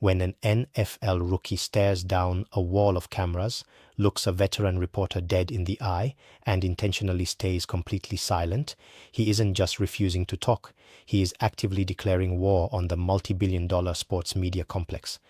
When an NFL rookie stares down a wall of cameras, looks a veteran reporter dead in the eye, and intentionally stays completely silent, he isn't just refusing to talk, he is actively declaring war on the multi-billion-dollar sports media complex.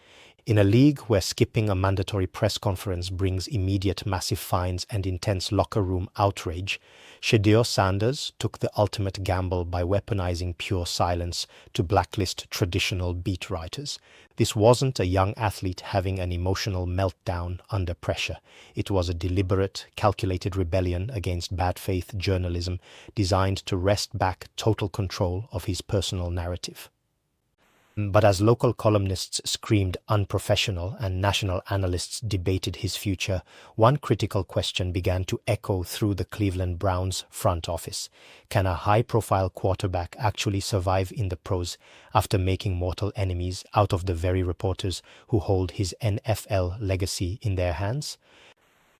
In a league where skipping a mandatory press conference brings immediate massive fines and intense locker room outrage, Shedeur Sanders took the ultimate gamble by weaponizing pure silence to blacklist traditional beat writers. This wasn't a young athlete having an emotional meltdown under pressure. It was a deliberate, calculated rebellion against bad faith journalism designed to wrest back total control of his personal narrative. But as local columnists screamed unprofessional and national analysts debated his future, one critical question began to echo through the Cleveland Browns front office. Can a high-profile quarterback actually survive in the pros after making mortal enemies out of the very reporters who hold his NFL legacy in their hands?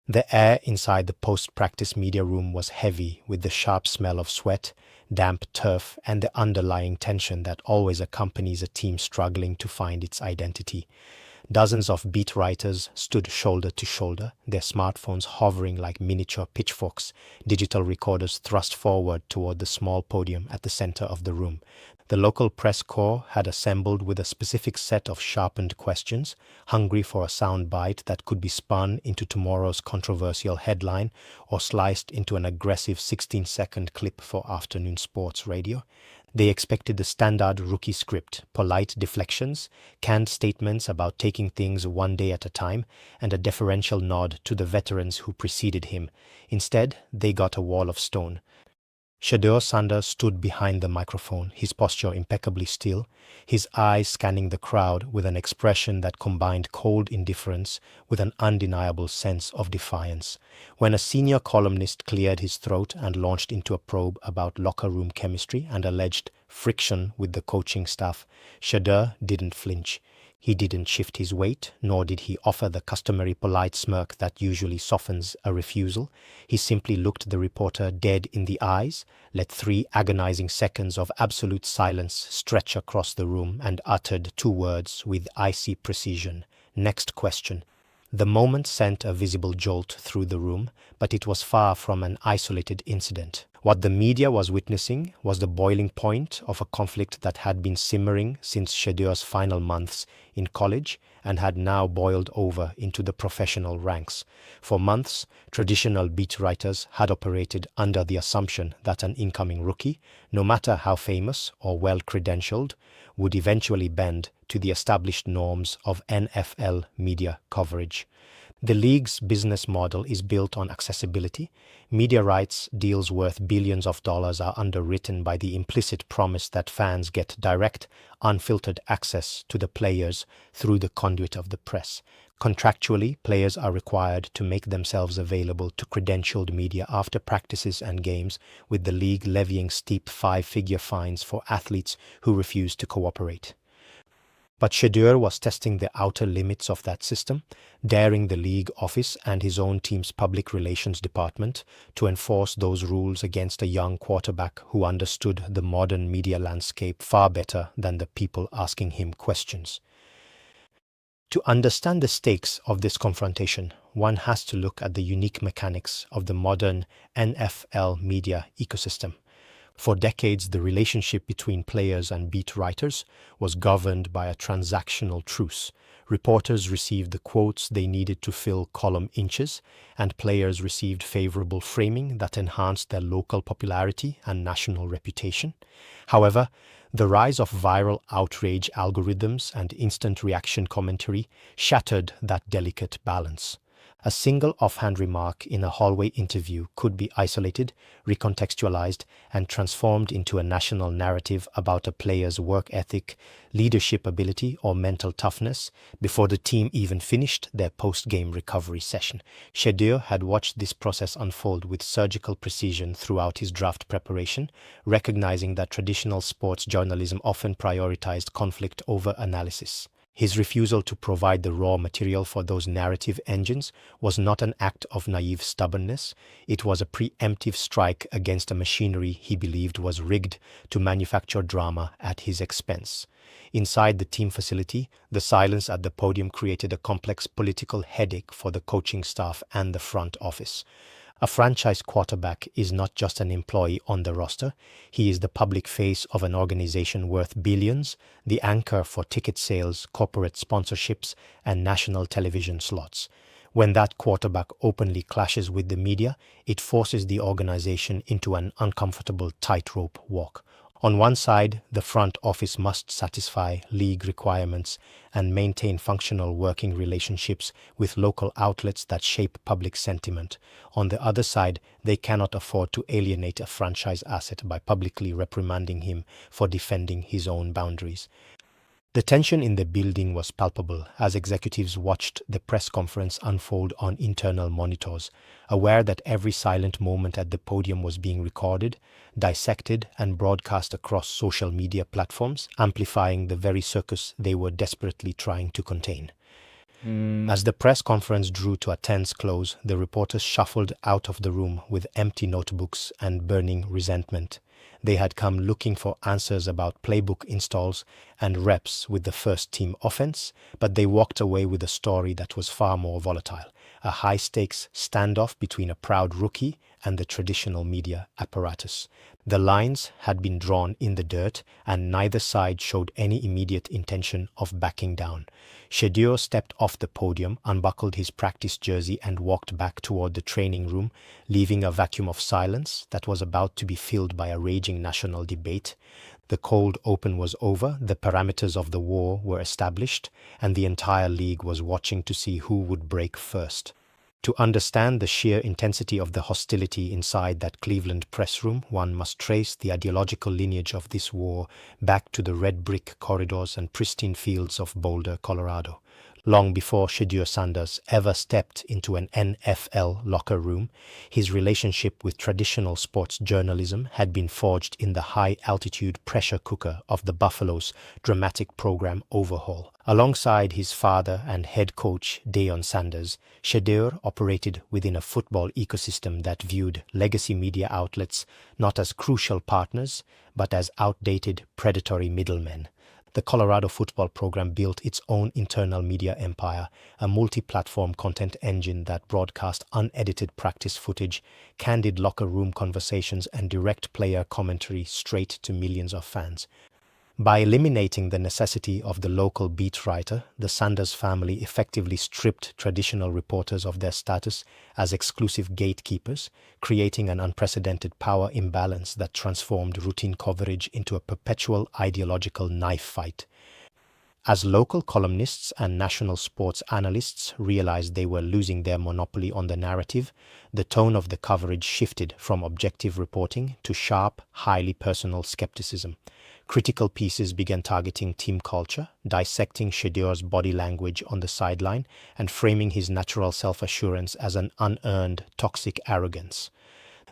The air inside the post-practice media room was heavy with the sharp smell of sweat, damp turf, and the underlying tension that always accompanies a team struggling to find its identity. Dozens of beat writers stood shoulder to shoulder, their smartphones hovering like miniature pitchforks, digital recorders thrust forward toward the small podium at the center of the room. The local press corps had assembled with a specific set of sharpened questions, hungry for a soundbite that could be spun into tomorrow's controversial headline or sliced into an aggressive 16-second clip for afternoon sports radio. They expected the standard rookie script, polite deflections, canned statements about taking things one day at a time, and a deferential nod to the veterans who preceded him. Instead, they got a wall of stone. Shedeur Sanders stood behind the microphone, his posture impeccably still, his eyes scanning the crowd with an expression that combined cold indifference with an undeniable sense of defiance. When a senior columnist cleared his throat and launched into a probe about locker room chemistry and alleged friction with the coaching staff, Shedeur didn't flinch. He didn't shift his weight, nor did he offer the customary polite smirk that usually softens a refusal. He simply looked the reporter dead in the eyes, let 3 agonizing seconds of absolute silence stretch across the room, and uttered 2 words with icy precision. Next question. The moment sent a visible jolt through the room, but it was far from an isolated incident. What the media was witnessing was the boiling point of a conflict that had been simmering since Shedeur's final months in college and had now boiled over into the professional ranks. For months, traditional beat writers had operated under the assumption that an incoming rookie, no matter how famous or well-credentialed, would eventually bend to the established norms of NFL media coverage. The league's business model is built on accessibility. Media rights deals worth billions of dollars are underwritten by the implicit promise that fans get direct, unfiltered access to the players through the conduit of the press. Contractually, players are required to make themselves available to credentialed media after practices and games, with the league levying steep 5-figure fines for athletes who refuse to cooperate. But Shedeur was testing the outer limits of that system, daring the league office and his own team's public relations department to enforce those rules against a young quarterback who understood the modern media landscape far better than the people asking him questions. To understand the stakes of this confrontation, one has to look at the unique mechanics of the modern NFL media ecosystem. For decades, the relationship between players and beat writers was governed by a transactional truce. Reporters received the quotes they needed to fill column inches, and players received favorable framing that enhanced their local popularity and national reputation. However, the rise of viral outrage algorithms and instant reaction commentary shattered that delicate balance. A single offhand remark in a hallway interview could be isolated, recontextualized, and transformed into a national narrative about a player's work ethic, leadership ability, or mental toughness before the team even finished their post-game recovery session. Shedeur had watched this process unfold with surgical precision throughout his draft preparation, recognizing that traditional sports journalism often prioritized conflict over analysis. His refusal to provide the raw material for those narrative engines was not an act of naive stubbornness. It was a preemptive strike against a machinery he believed was rigged to manufacture drama at his expense. Inside the team facility, the silence at the podium created a complex political headache for the coaching staff and the front office. A franchise quarterback is not just an employee on the roster. He is the public face of an organization worth billions, the anchor for ticket sales, corporate sponsorships, and national television slots. When that quarterback openly clashes with the media, it forces the organization into an uncomfortable tightrope walk. On one side, the front office must satisfy league requirements and maintain functional working relationships with local outlets that shape public sentiment. On the other side, they cannot afford to alienate a franchise asset by publicly reprimanding him for defending his own boundaries. The tension in the building was palpable as executives watched the press conference unfold on internal monitors, aware that every silent moment at the podium was being recorded, dissected, and broadcast across social media platforms, amplifying the very circus they were desperately trying to contain. As the press conference drew to a tense close, the reporters shuffled out of the room with empty notebooks and burning resentment. They had come looking for answers about playbook installs and reps with the first team offense, but they walked away with a story that was far more volatile, a high-stakes standoff between a proud rookie and the traditional media apparatus. The lines had been drawn in the dirt, and neither side showed any immediate intention of backing down. Shedeur stepped off the podium, unbuckled his practice jersey, and walked back toward the training room, leaving a vacuum of silence that was about to be filled by a raging national debate. The cold open was over, the parameters of the war were established, and the entire league was watching to see who would break first. To understand the sheer intensity of the hostility inside that Cleveland press room, one must trace the ideological lineage of this war back to the red brick corridors and pristine fields of Boulder, Colorado. Long before Shedeur Sanders ever stepped into an NFL locker room, his relationship with traditional sports journalism had been forged in the high-altitude pressure cooker of the Buffalo's dramatic program overhaul. Alongside his father and head coach Deion Sanders, Shedeur operated within a football ecosystem that viewed legacy media outlets not as crucial partners, but as outdated, predatory middlemen. The Colorado football program built its own internal media empire, a multi-platform content engine that broadcast unedited practice footage, candid locker room conversations, and direct player commentary straight to millions of fans. By eliminating the necessity of the local beat writer, the Sanders family effectively stripped traditional reporters of their status as exclusive gatekeepers, creating an unprecedented power imbalance that transformed routine coverage into a perpetual ideological knife fight. As local columnists and national sports analysts realized they were losing their monopoly on the narrative, the tone of the coverage shifted from objective reporting to sharp, highly personal skepticism. Critical pieces began targeting team culture, dissecting Shedeur's body language on the sideline, and framing his natural self-assurance as an unearned, toxic arrogance.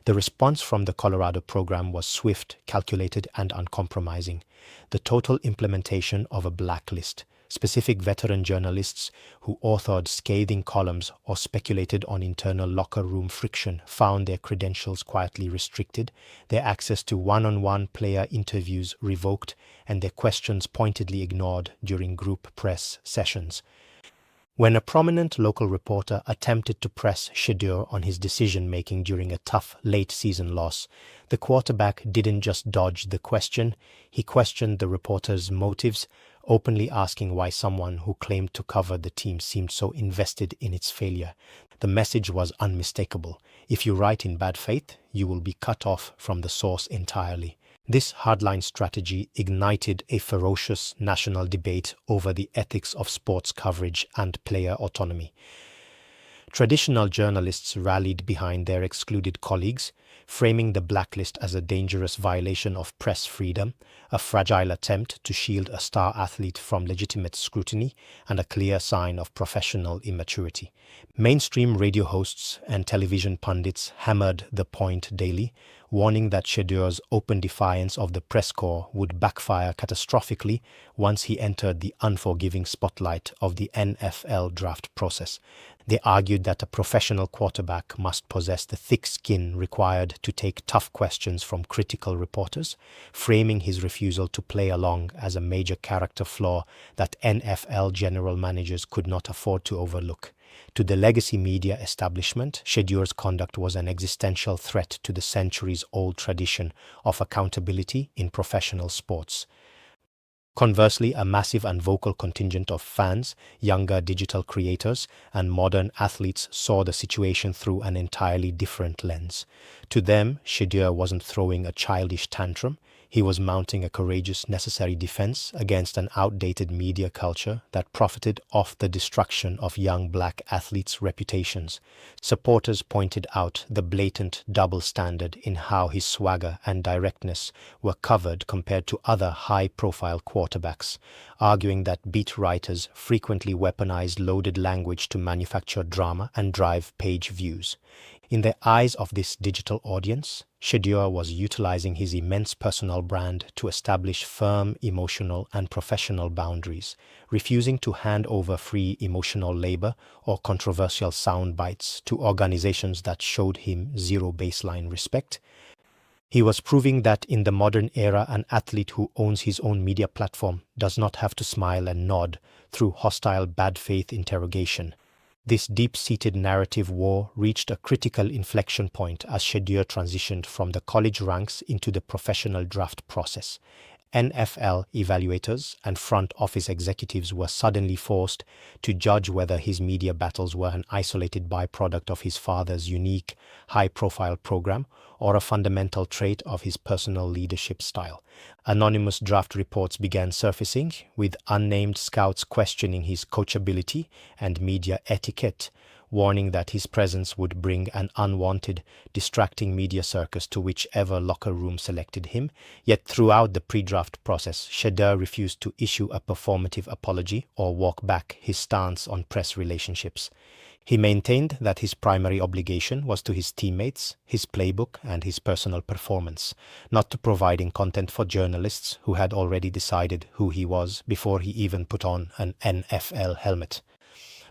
The response from the Colorado program was swift, calculated, and uncompromising. The total implementation of a blacklist. Specific veteran journalists who authored scathing columns or speculated on internal locker room friction found their credentials quietly restricted, their access to one-on-one player interviews revoked, and their questions pointedly ignored during group press sessions. When a prominent local reporter attempted to press Shedeur on his decision-making during a tough late-season loss, the quarterback didn't just dodge the question, he questioned the reporter's motives, openly asking why someone who claimed to cover the team seemed so invested in its failure. The message was unmistakable. If you write in bad faith, you will be cut off from the source entirely. This hardline strategy ignited a ferocious national debate over the ethics of sports coverage and player autonomy. Traditional journalists rallied behind their excluded colleagues, framing the blacklist as a dangerous violation of press freedom, a fragile attempt to shield a star athlete from legitimate scrutiny, and a clear sign of professional immaturity. Mainstream radio hosts and television pundits hammered the point daily, warning that Shedeur's open defiance of the press corps would backfire catastrophically once he entered the unforgiving spotlight of the NFL draft process. They argued that a professional quarterback must possess the thick skin required to take tough questions from critical reporters, framing his refusal to play along as a major character flaw that NFL general managers could not afford to overlook. To the legacy media establishment, Shedeur's conduct was an existential threat to the centuries-old tradition of accountability in professional sports. Conversely, a massive and vocal contingent of fans, younger digital creators, and modern athletes saw the situation through an entirely different lens. To them, Shedeur wasn't throwing a childish tantrum. He was mounting a courageous, necessary defense against an outdated media culture that profited off the destruction of young black athletes' reputations. Supporters pointed out the blatant double standard in how his swagger and directness were covered compared to other high-profile quarterbacks, arguing that beat writers frequently weaponized loaded language to manufacture drama and drive page views. In the eyes of this digital audience, Shedeur was utilizing his immense personal brand to establish firm emotional and professional boundaries, refusing to hand over free emotional labor or controversial soundbites to organizations that showed him zero baseline respect. He was proving that in the modern era, an athlete who owns his own media platform does not have to smile and nod through hostile bad faith interrogation. This deep-seated narrative war reached a critical inflection point as Shedeur transitioned from the college ranks into the professional draft process. NFL evaluators and front office executives were suddenly forced to judge whether his media battles were an isolated byproduct of his father's unique, high-profile program or a fundamental trait of his personal leadership style. Anonymous draft reports began surfacing, with unnamed scouts questioning his coachability and media etiquette, warning that his presence would bring an unwanted, distracting media circus to whichever locker room selected him. Yet throughout the pre-draft process, Shedeur refused to issue a performative apology or walk back his stance on press relationships. He maintained that his primary obligation was to his teammates, his playbook, and his personal performance, not to providing content for journalists who had already decided who he was before he even put on an NFL helmet.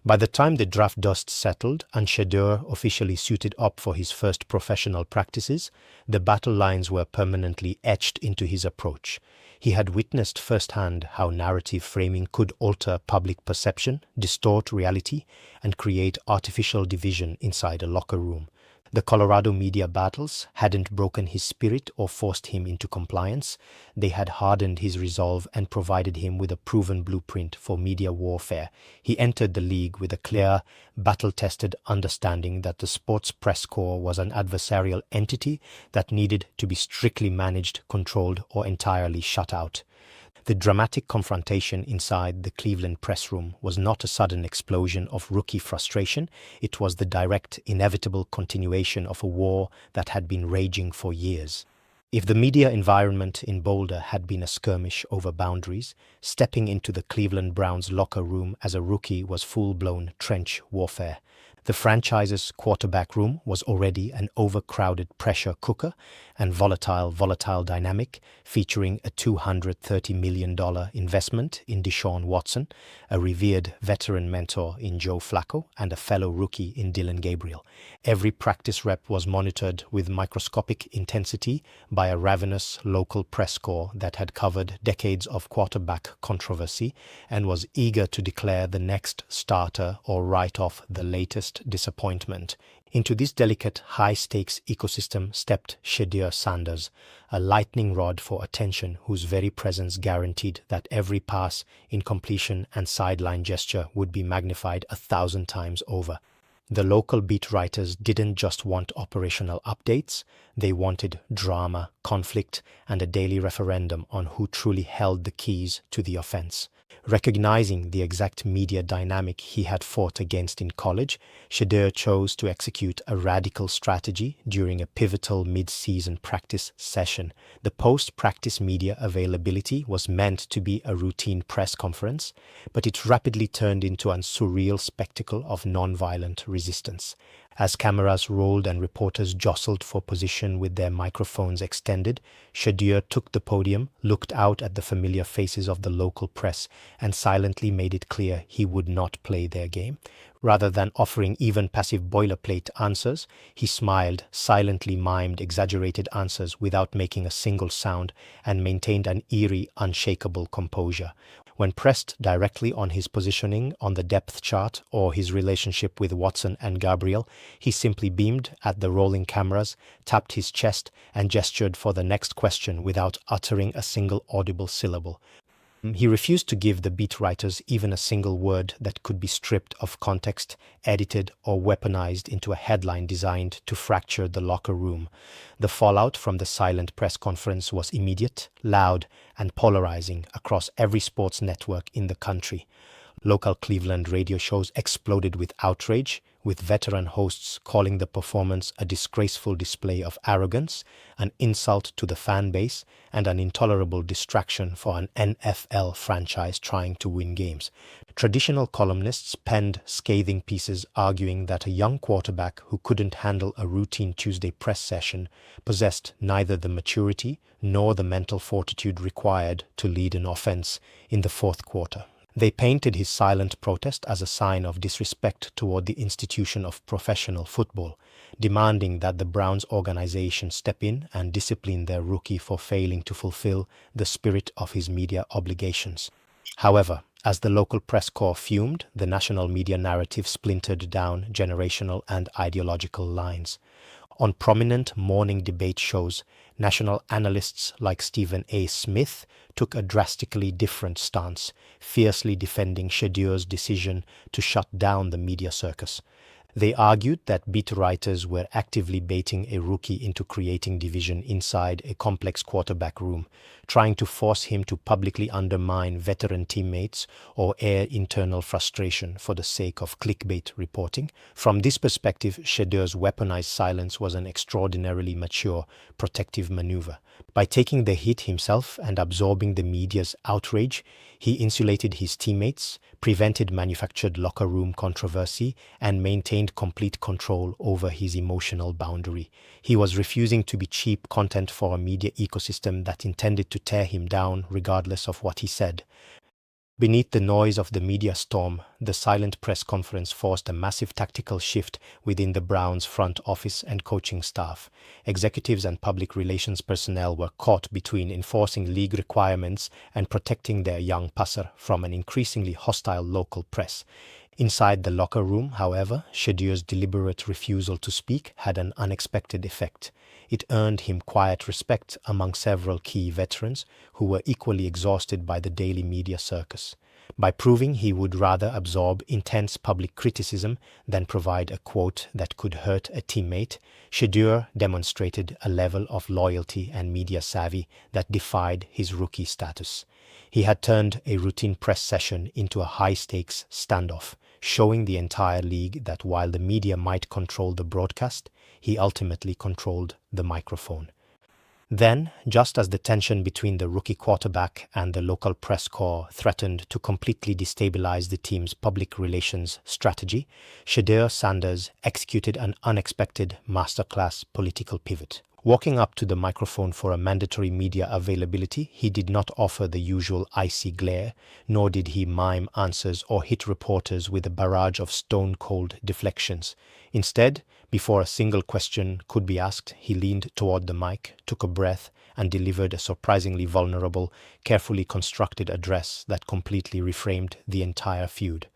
By the time the draft dust settled and Shedeur officially suited up for his first professional practices, the battle lines were permanently etched into his approach. He had witnessed firsthand how narrative framing could alter public perception, distort reality, and create artificial division inside a locker room. The Colorado media battles hadn't broken his spirit or forced him into compliance. They had hardened his resolve and provided him with a proven blueprint for media warfare. He entered the league with a clear, battle-tested understanding that the sports press corps was an adversarial entity that needed to be strictly managed, controlled, or entirely shut out. The dramatic confrontation inside the Cleveland press room was not a sudden explosion of rookie frustration. It was the direct, inevitable continuation of a war that had been raging for years. If the media environment in Boulder had been a skirmish over boundaries, stepping into the Cleveland Browns locker room as a rookie was full-blown trench warfare. The franchise's quarterback room was already an overcrowded pressure cooker and volatile dynamic, featuring a $230 million investment in Deshaun Watson, a revered veteran mentor in Joe Flacco, and a fellow rookie in Dylan Gabriel. Every practice rep was monitored with microscopic intensity by a ravenous local press corps that had covered decades of quarterback controversy and was eager to declare the next starter or write off the latest disappointment. Into this delicate, high-stakes ecosystem stepped Shedeur Sanders, a lightning rod for attention whose very presence guaranteed that every pass, incompletion, and sideline gesture would be magnified 1,000 times over. The local beat writers didn't just want operational updates, they wanted drama, conflict, and a daily referendum on who truly held the keys to the offense. Recognizing the exact media dynamic he had fought against in college, Shedeur chose to execute a radical strategy during a pivotal mid-season practice session. The post-practice media availability was meant to be a routine press conference, but it rapidly turned into a surreal spectacle of non-violent resistance. As cameras rolled and reporters jostled for position with their microphones extended, Shedeur took the podium, looked out at the familiar faces of the local press, and silently made it clear he would not play their game. Rather than offering even passive boilerplate answers, he smiled, silently mimed exaggerated answers without making a single sound, and maintained an eerie, unshakable composure. When pressed directly on his positioning on the depth chart or his relationship with Watson and Gabriel, he simply beamed at the rolling cameras, tapped his chest, and gestured for the next question without uttering a single audible syllable. He refused to give the beat writers even a single word that could be stripped of context, edited, or weaponized into a headline designed to fracture the locker room. The fallout from the silent press conference was immediate, loud, and polarizing across every sports network in the country. Local Cleveland radio shows exploded with outrage, with veteran hosts calling the performance a disgraceful display of arrogance, an insult to the fan base, and an intolerable distraction for an NFL franchise trying to win games. Traditional columnists penned scathing pieces arguing that a young quarterback who couldn't handle a routine Tuesday press session possessed neither the maturity nor the mental fortitude required to lead an offense in the fourth quarter. They painted his silent protest as a sign of disrespect toward the institution of professional football, demanding that the Browns organization step in and discipline their rookie for failing to fulfill the spirit of his media obligations. However, as the local press corps fumed, the national media narrative splintered down generational and ideological lines. On prominent morning debate shows, national analysts like Stephen A. Smith took a drastically different stance, fiercely defending Shedeur's decision to shut down the media circus. They argued that beat writers were actively baiting a rookie into creating division inside a complex quarterback room, trying to force him to publicly undermine veteran teammates or air internal frustration for the sake of clickbait reporting. From this perspective, Shedeur's weaponized silence was an extraordinarily mature, protective maneuver. By taking the hit himself and absorbing the media's outrage, he insulated his teammates, prevented manufactured locker room controversy, and maintained complete control over his emotional boundary. He was refusing to be cheap content for a media ecosystem that intended to tear him down regardless of what he said. Beneath the noise of the media storm, the silent press conference forced a massive tactical shift within the Browns' front office and coaching staff. Executives and public relations personnel were caught between enforcing league requirements and protecting their young passer from an increasingly hostile local press. Inside the locker room, however, Shedeur's deliberate refusal to speak had an unexpected effect. It earned him quiet respect among several key veterans who were equally exhausted by the daily media circus. By proving he would rather absorb intense public criticism than provide a quote that could hurt a teammate, Shedeur demonstrated a level of loyalty and media savvy that defied his rookie status. He had turned a routine press session into a high-stakes standoff, showing the entire league that while the media might control the broadcast, he ultimately controlled the microphone. Then, just as the tension between the rookie quarterback and the local press corps threatened to completely destabilize the team's public relations strategy, Shedeur Sanders executed an unexpected masterclass political pivot. Walking up to the microphone for a mandatory media availability, he did not offer the usual icy glare, nor did he mime answers or hit reporters with a barrage of stone-cold deflections. Instead, before a single question could be asked, he leaned toward the mic, took a breath, and delivered a surprisingly vulnerable, carefully constructed address that completely reframed the entire feud.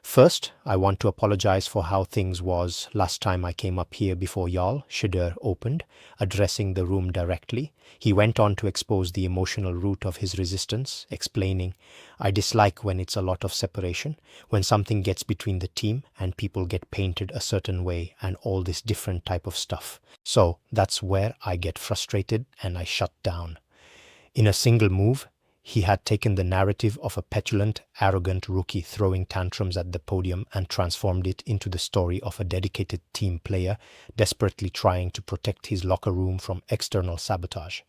First, I want to apologize for how things was last time I came up here before y'all, Shedeur opened, addressing the room directly. He went on to expose the emotional root of his resistance, explaining, I dislike when it's a lot of separation, when something gets between the team and people get painted a certain way and all this different type of stuff. So that's where I get frustrated and I shut down. In a single move, He had taken the narrative of a petulant, arrogant rookie throwing tantrums at the podium and transformed it into the story of a dedicated team player desperately trying to protect his locker room from external sabotage.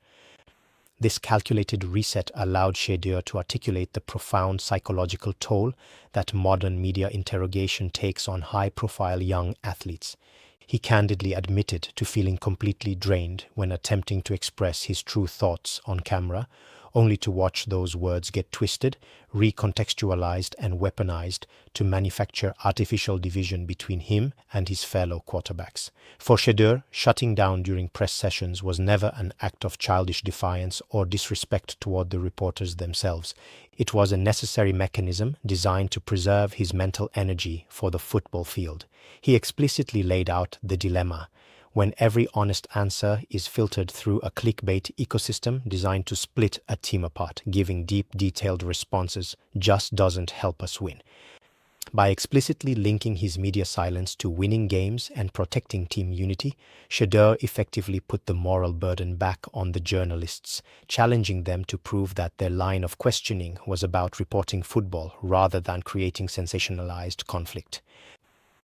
This calculated reset allowed Shedeur to articulate the profound psychological toll that modern media interrogation takes on high-profile young athletes. He candidly admitted to feeling completely drained when attempting to express his true thoughts on camera, only to watch those words get twisted, recontextualized and weaponized to manufacture artificial division between him and his fellow quarterbacks. For Shedeur, shutting down during press sessions was never an act of childish defiance or disrespect toward the reporters themselves. It was a necessary mechanism designed to preserve his mental energy for the football field. He explicitly laid out the dilemma. When every honest answer is filtered through a clickbait ecosystem designed to split a team apart, giving deep, detailed responses just doesn't help us win. By explicitly linking his media silence to winning games and protecting team unity, Shedeur effectively put the moral burden back on the journalists, challenging them to prove that their line of questioning was about reporting football rather than creating sensationalized conflict.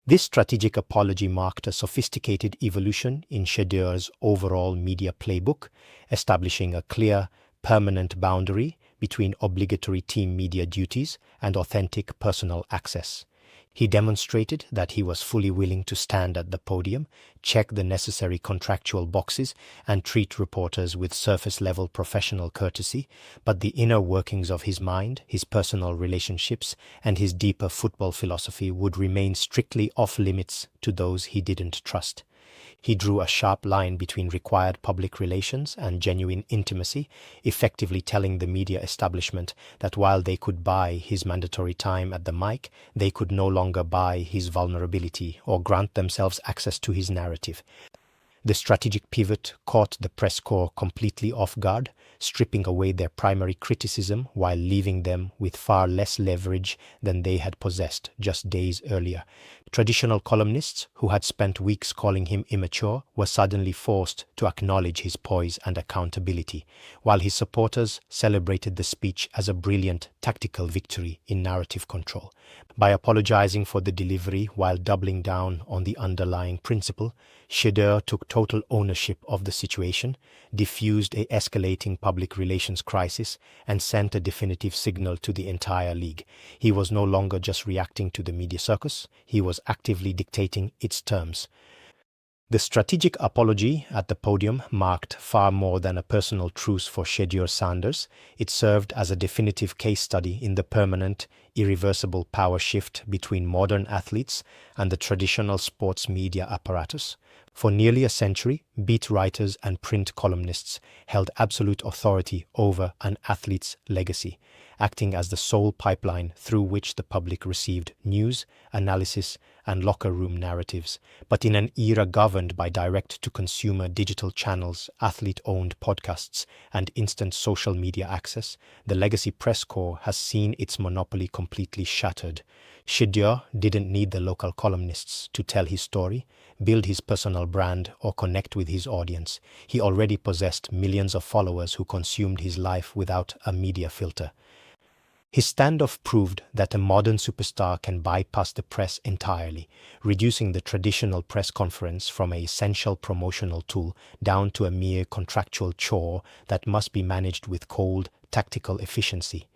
This strategic apology marked a sophisticated evolution in Shedeur's overall media playbook, establishing a clear, permanent boundary between obligatory team media duties and authentic personal access. He demonstrated that he was fully willing to stand at the podium, check the necessary contractual boxes, and treat reporters with surface-level professional courtesy, but the inner workings of his mind, his personal relationships, and his deeper football philosophy would remain strictly off-limits to those he didn't trust. He drew a sharp line between required public relations and genuine intimacy, effectively telling the media establishment that while they could buy his mandatory time at the mic, they could no longer buy his vulnerability or grant themselves access to his narrative. The strategic pivot caught the press corps completely off guard, stripping away their primary criticism while leaving them with far less leverage than they had possessed just days earlier. Traditional columnists, who had spent weeks calling him immature, were suddenly forced to acknowledge his poise and accountability, while his supporters celebrated the speech as a brilliant tactical victory in narrative control. By apologizing for the delivery while doubling down on the underlying principle, Shedeur took total ownership of the situation, diffused a escalating public relations crisis, and sent a definitive signal to the entire league. He was no longer just reacting to the media circus, he was actively dictating its terms. The strategic apology at the podium marked far more than a personal truce for Shedeur Sanders. It served as a definitive case study in the permanent, irreversible power shift between modern athletes and the traditional sports media apparatus. For nearly a century, beat writers and print columnists held absolute authority over an athlete's legacy, acting as the sole pipeline through which the public received news, analysis, and locker room narratives. But in an era governed by direct-to-consumer digital channels, athlete-owned podcasts, and instant social media access, the legacy press corps has seen its monopoly completely shattered. Shedeur didn't need the local columnists to tell his story, build his personal brand, or connect with his audience. He already possessed millions of followers who consumed his life without a media filter. His standoff proved that a modern superstar can bypass the press entirely, reducing the traditional press conference from an essential promotional tool down to a mere contractual chore that must be managed with cold, tactical efficiency.